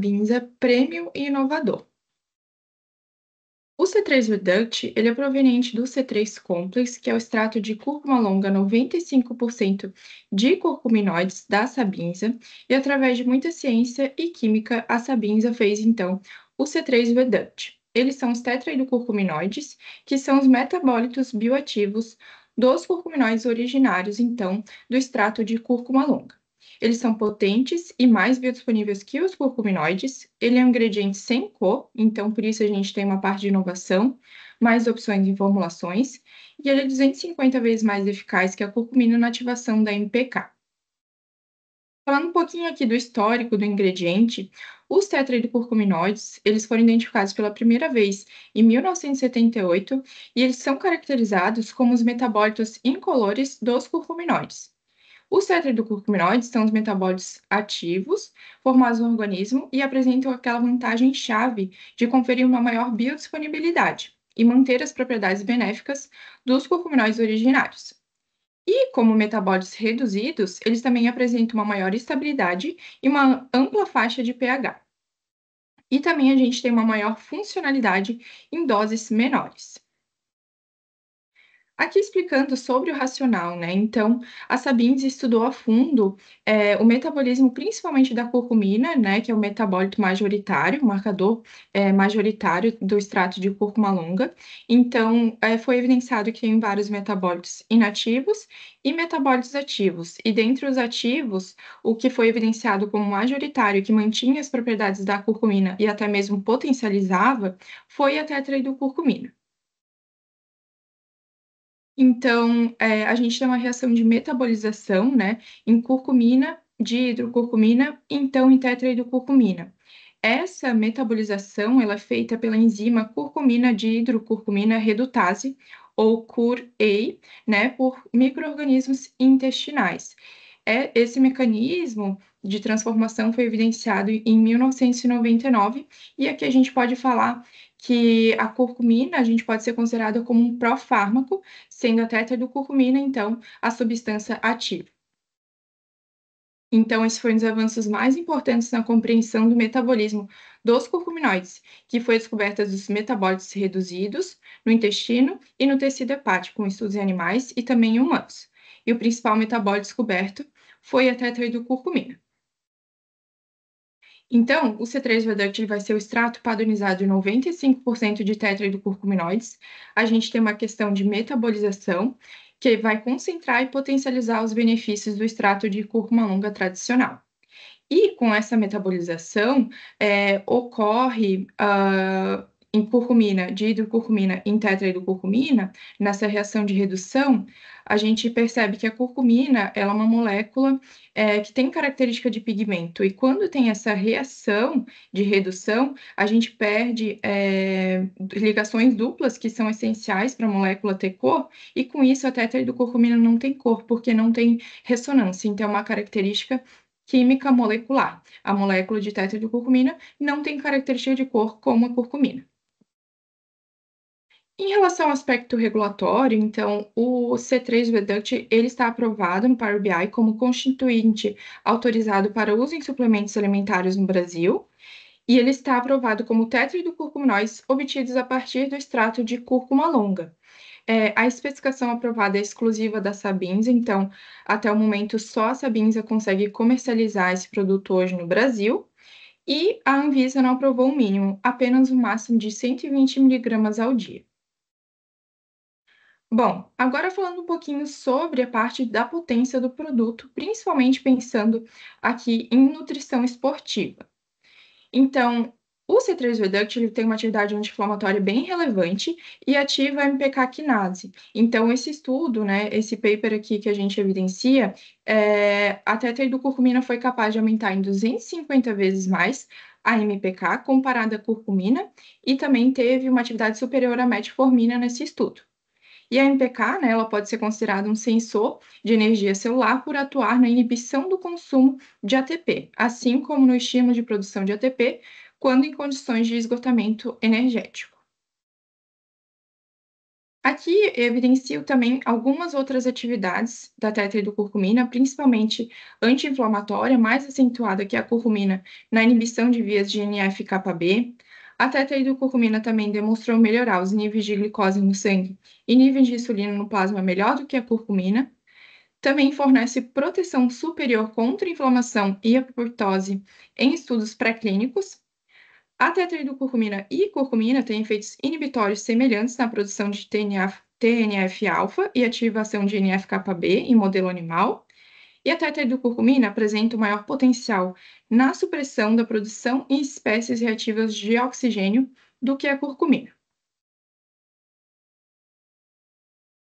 Sabinza premium e inovador. O C3 Reduct, ele é proveniente do C3 Complex, que é o extrato de cúrcuma longa 95% de curcuminoides da Sabinza, e através de muita ciência e química, a Sabinza fez, então, o C3 Reduct. Eles são os tetraidrocurcuminoides, que são os metabólitos bioativos dos curcuminoides originários, então, do extrato de cúrcuma longa. Eles são potentes e mais biodisponíveis que os curcuminoides. Ele é um ingrediente sem cor, então por isso a gente tem uma parte de inovação, mais opções em formulações, e ele é 250 vezes mais eficaz que a curcumina na ativação da MPK. Falando um pouquinho aqui do histórico do ingrediente, os tetraidrocurcuminoides, eles foram identificados pela primeira vez em 1978 e eles são caracterizados como os metabólitos incolores dos curcuminoides. Os tetraidrocurcuminoides são os metabólitos ativos formados no organismo e apresentam aquela vantagem-chave de conferir uma maior biodisponibilidade e manter as propriedades benéficas dos curcuminoides originários. E, como metabólitos reduzidos, eles também apresentam uma maior estabilidade e uma ampla faixa de pH. E também a gente tem uma maior funcionalidade em doses menores. Aqui explicando sobre o racional, né? Então, a Sabines estudou a fundo o metabolismo, principalmente da curcumina, né? Que é o metabólito majoritário, o marcador majoritário do extrato de cúrcuma longa. Então, foi evidenciado que tem vários metabólitos inativos e metabólitos ativos. E dentre os ativos, o que foi evidenciado como majoritário, que mantinha as propriedades da curcumina e até mesmo potencializava, foi a tetraidrocurcumina. Então, a gente tem uma reação de metabolização, né, em curcumina, de hidrocurcumina, então em tetraidrocurcumina. Essa metabolização, ela é feita pela enzima curcumina de hidrocurcumina redutase, ou CUR-A, né, por micro-organismos intestinais. Esse mecanismo de transformação foi evidenciado em 1999, e aqui a gente pode falar que a curcumina, a gente pode ser considerada como um profármaco, sendo a tetraidrocurcumina, então, a substância ativa. Então, esse foi um dos avanços mais importantes na compreensão do metabolismo dos curcuminoides, que foi a descoberta dos metabólitos reduzidos no intestino e no tecido hepático, com estudos em animais e também em humanos. E o principal metabólito descoberto foi a tetraidrocurcumina. Então, o C3 Reduct vai ser o extrato padronizado de 95% de tetraidrocurcuminoides. A gente tem uma questão de metabolização, que vai concentrar e potencializar os benefícios do extrato de cúrcuma longa tradicional. E com essa metabolização, ocorre em curcumina, de hidrocurcumina em tetraidrocurcumina, nessa reação de redução, a gente percebe que a curcumina ela é uma molécula que tem característica de pigmento, e quando tem essa reação de redução, a gente perde ligações duplas que são essenciais para a molécula ter cor, e com isso a tetraidrocurcumina não tem cor, porque não tem ressonância, então é uma característica química molecular. A molécula de tetraidrocurcumina não tem característica de cor como a curcumina. Em relação ao aspecto regulatório, então, o C3 Reduct ele está aprovado no Power BI como constituinte autorizado para uso em suplementos alimentares no Brasil, e ele está aprovado como tetraidrocurcuminoides obtidos a partir do extrato de cúrcuma longa. A especificação aprovada é exclusiva da Sabinza, então, até o momento, só a Sabinza consegue comercializar esse produto hoje no Brasil, e a Anvisa não aprovou o mínimo, apenas o máximo de 120 miligramas ao dia. Bom, agora falando um pouquinho sobre a parte da potência do produto, principalmente pensando aqui em nutrição esportiva. Então, o C3 Reduct ele tem uma atividade anti-inflamatória bem relevante e ativa a MPK quinase. Então, esse estudo, né, esse paper aqui que a gente evidencia, a tetraidrocurcumina foi capaz de aumentar em 250 vezes mais a MPK comparada à curcumina e também teve uma atividade superior à metformina nesse estudo. E a MPK, né, ela pode ser considerada um sensor de energia celular por atuar na inibição do consumo de ATP, assim como no estímulo de produção de ATP, quando em condições de esgotamento energético. Aqui evidencio também algumas outras atividades da tetrahidrocurcumina, principalmente anti-inflamatória, mais acentuada que a curcumina na inibição de vias de NF-κB. A tetrahidrocurcumina também demonstrou melhorar os níveis de glicose no sangue e níveis de insulina no plasma melhor do que a curcumina. Também fornece proteção superior contra inflamação e apoptose em estudos pré-clínicos. A tetrahidrocurcumina e curcumina têm efeitos inibitórios semelhantes na produção de TNF-alfa e ativação de NF-κB em modelo animal. E a tetrahidrocurcumina apresenta o maior potencial na supressão da produção em espécies reativas de oxigênio do que a curcumina.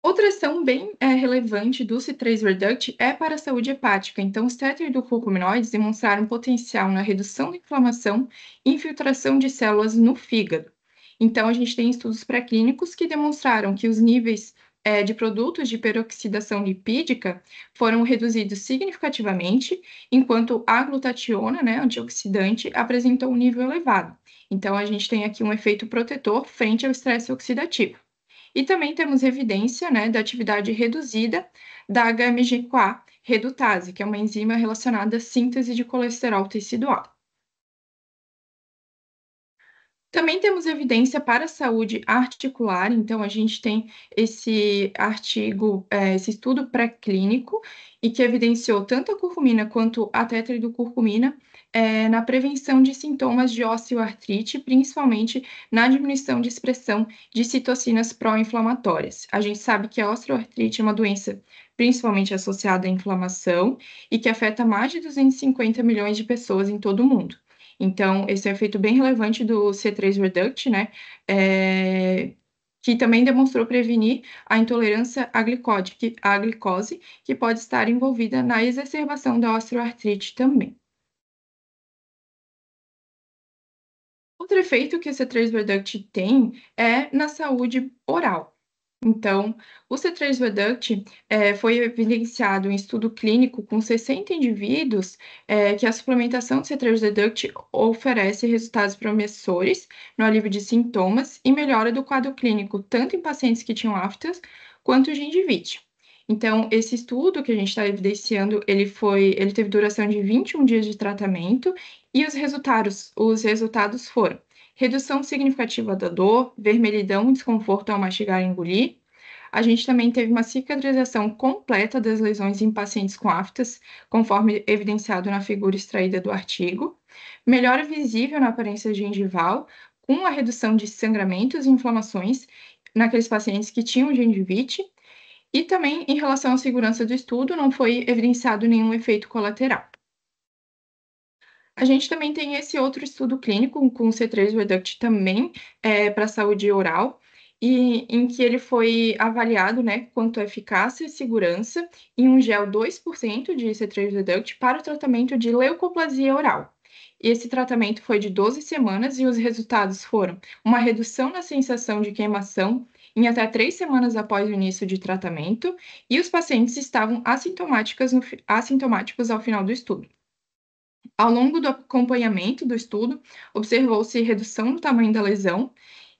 Outra ação bem relevante do C3 Reduct é para a saúde hepática. Então, os tetrahidrocurcuminoides demonstraram potencial na redução da inflamação e infiltração de células no fígado. Então, a gente tem estudos pré-clínicos que demonstraram que os níveis de produtos de peroxidação lipídica foram reduzidos significativamente, enquanto a glutationa, né, antioxidante, apresentou um nível elevado. Então, a gente tem aqui um efeito protetor frente ao estresse oxidativo. E também temos evidência, né, da atividade reduzida da HMG-CoA redutase, que é uma enzima relacionada à síntese de colesterol tecidual. Também temos evidência para a saúde articular, então a gente tem esse artigo, esse estudo pré-clínico, e que evidenciou tanto a curcumina quanto a tetrahidrocurcumina na prevenção de sintomas de osteoartrite, principalmente na diminuição de expressão de citocinas pró-inflamatórias. A gente sabe que a osteoartrite é uma doença principalmente associada à inflamação e que afeta mais de 250 milhões de pessoas em todo o mundo. Então, esse é um efeito bem relevante do C3 Reduct, né? Que também demonstrou prevenir a intolerância à glicose, que pode estar envolvida na exacerbação da osteoartrite também. Outro efeito que o C3 Reduct tem é na saúde oral. Então, o C3 Reduct foi evidenciado em estudo clínico com 60 indivíduos que a suplementação de C3 Reduct oferece resultados promissores no alívio de sintomas e melhora do quadro clínico, tanto em pacientes que tinham aftas quanto gengivite. Então, esse estudo que a gente está evidenciando, ele teve duração de 21 dias de tratamento e os resultados foram redução significativa da dor, vermelhidão e desconforto ao mastigar e engolir. A gente também teve uma cicatrização completa das lesões em pacientes com aftas, conforme evidenciado na figura extraída do artigo. Melhora visível na aparência gengival, com a redução de sangramentos e inflamações naqueles pacientes que tinham gengivite. E também, em relação à segurança do estudo, não foi evidenciado nenhum efeito colateral. A gente também tem esse outro estudo clínico com o C3 Reduct também para a saúde oral, e em que ele foi avaliado, né, quanto à eficácia e segurança em um gel 2% de C3 Reduct para o tratamento de leucoplasia oral. E esse tratamento foi de 12 semanas e os resultados foram uma redução na sensação de queimação em até 3 semanas após o início de tratamento, e os pacientes estavam assintomáticos ao final do estudo. Ao longo do acompanhamento do estudo, observou-se redução no tamanho da lesão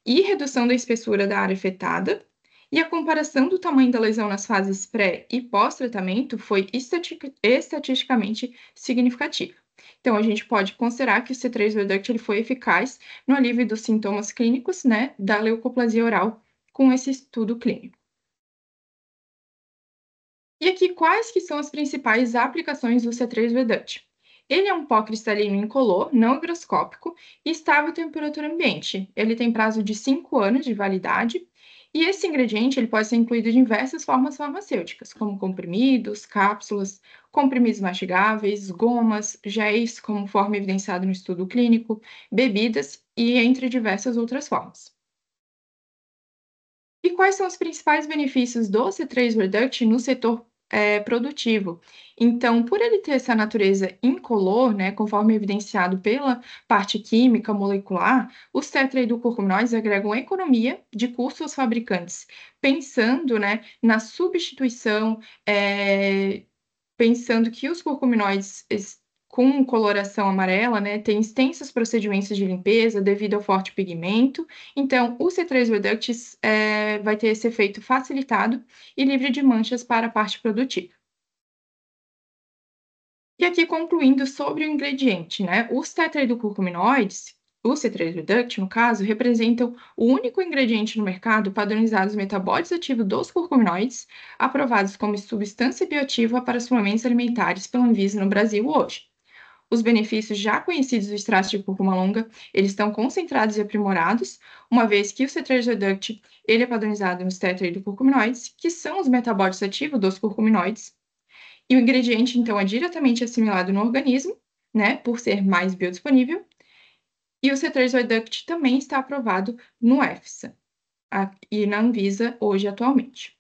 e redução da espessura da área afetada, e a comparação do tamanho da lesão nas fases pré e pós-tratamento foi estatisticamente significativa. Então, a gente pode considerar que o C3 Reduct ele foi eficaz no alívio dos sintomas clínicos, né, da leucoplasia oral com esse estudo clínico. E aqui, quais que são as principais aplicações do C3 Reduct? Ele é um pó cristalino incolor, não higroscópico e estável à temperatura ambiente. Ele tem prazo de 5 anos de validade e esse ingrediente ele pode ser incluído em diversas formas farmacêuticas, como comprimidos, cápsulas, comprimidos mastigáveis, gomas, géis, conforme evidenciado no estudo clínico, bebidas e entre diversas outras formas. E quais são os principais benefícios do C3 Reduct no setor produtivo? Então, por ele ter essa natureza incolor, né, conforme evidenciado pela parte química molecular, os tetrahidrocurcuminoides agregam economia de custo aos fabricantes, pensando, né, na substituição, pensando que os curcuminoides com coloração amarela, né, tem extensos procedimentos de limpeza devido ao forte pigmento. Então, o C3 Reductis vai ter esse efeito facilitado e livre de manchas para a parte produtiva. E aqui concluindo sobre o ingrediente, né? Os tetraidrocurcuminoides, o C3 Reduct, no caso, representam o único ingrediente no mercado padronizado os metabólitos ativos dos curcuminoides, aprovados como substância bioativa para suplementos alimentares pela Anvisa no Brasil hoje. Os benefícios já conhecidos do extrato de cúrcuma longa, eles estão concentrados e aprimorados, uma vez que o C3 Reduct, ele é padronizado nos tetraidrocurcuminoides, que são os metabólitos ativos dos curcuminoides, e o ingrediente, então, é diretamente assimilado no organismo, né, por ser mais biodisponível, e o C3 Reduct também está aprovado no EFSA e na Anvisa hoje atualmente.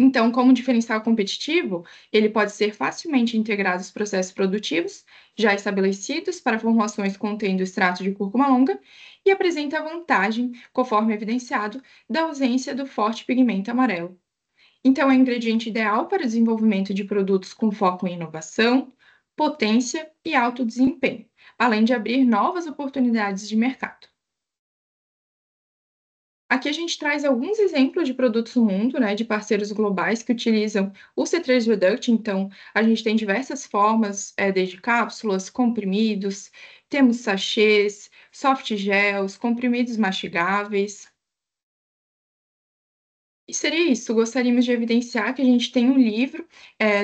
Então, como diferencial competitivo, ele pode ser facilmente integrado aos processos produtivos já estabelecidos para formulações contendo extrato de cúrcuma longa e apresenta vantagem, conforme evidenciado, da ausência do forte pigmento amarelo. Então, é o ingrediente ideal para o desenvolvimento de produtos com foco em inovação, potência e alto desempenho, além de abrir novas oportunidades de mercado. Aqui a gente traz alguns exemplos de produtos no mundo, né, de parceiros globais que utilizam o C3 Reduct. Então, a gente tem diversas formas, desde cápsulas, comprimidos, temos sachês, soft gels, comprimidos mastigáveis. E seria isso. Gostaríamos de evidenciar que a gente tem um livro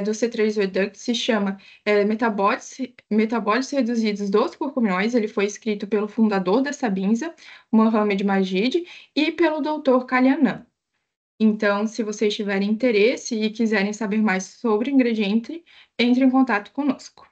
do C3 Reduct, que se chama Metabólitos Reduzidos dos Curcuminoides. Ele foi escrito pelo fundador da Sabinza, Mohamed Majid, e pelo Dr. Kalyanam. Então, se vocês tiverem interesse e quiserem saber mais sobre o ingrediente, entre em contato conosco.